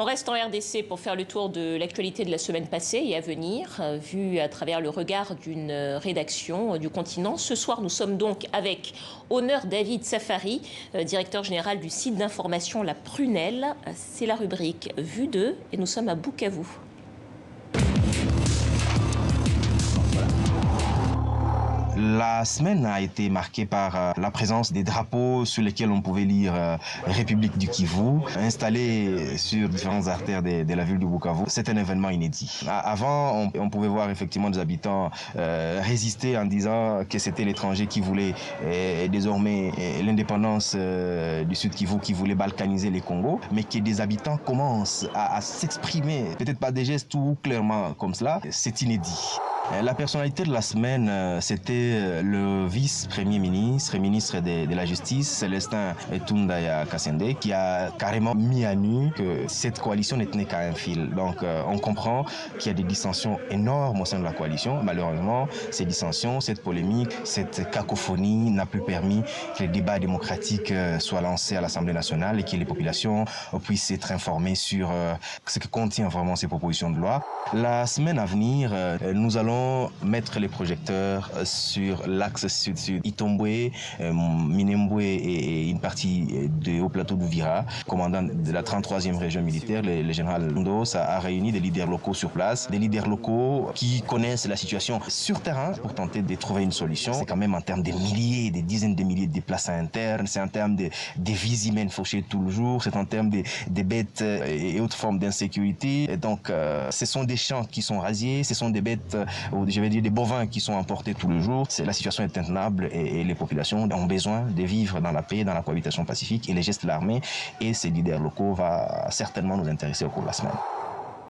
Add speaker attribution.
Speaker 1: On reste en RDC pour faire le tour de l'actualité de la semaine passée et à venir, vue à travers le regard d'une rédaction du continent. Ce soir, nous sommes donc avec Honneur David Safari, directeur général du site d'information La Prunelle. C'est la rubrique Vue 2 et nous sommes à Bukavu.
Speaker 2: La semaine a été marquée par la présence des drapeaux sur lesquels on pouvait lire République du Kivu, installés sur différentes artères de la ville de Bukavu. C'est un événement inédit. Avant, on pouvait voir effectivement des habitants résister en disant que c'était l'étranger qui voulait désormais l'indépendance du Sud Kivu, qui voulait balkaniser les Congos, mais que des habitants commencent à s'exprimer, peut-être pas des gestes tout clairement comme cela, c'est inédit. La personnalité de la semaine, c'était le vice-premier ministre et ministre de la Justice, Célestin Tundaya Kassende, qui a carrément mis à nu que cette coalition ne tenait qu'à un fil. Donc on comprend qu'il y a des dissensions énormes au sein de la coalition. Malheureusement, ces dissensions, cette polémique, cette cacophonie n'a plus permis que les débats démocratiques soient lancés à l'Assemblée nationale et que les populations puissent être informées sur ce que contient vraiment ces propositions de loi. La semaine à venir, nous allons mettre les projecteurs sur l'axe sud-sud, Itombwe, Minembwe et une partie du haut plateau d'Uvira. Commandant de la 33e région militaire, le général Ndos a réuni des leaders locaux sur place, des leaders locaux qui connaissent la situation sur terrain pour tenter de trouver une solution. C'est quand même en termes de milliers, des dizaines de milliers de déplacés internes, c'est en termes de vies humaines fauchées tout le jour, c'est en termes de bêtes et autres formes d'insécurité. Et donc, ce sont des champs qui sont rasiés, ce sont des bêtes, je vais dire des bovins qui sont emportés tout le jour. La situation est intenable et les populations ont besoin de vivre dans la paix, dans la cohabitation pacifique, et les gestes de l'armée et ses leaders locaux vont certainement nous intéresser au cours de la semaine.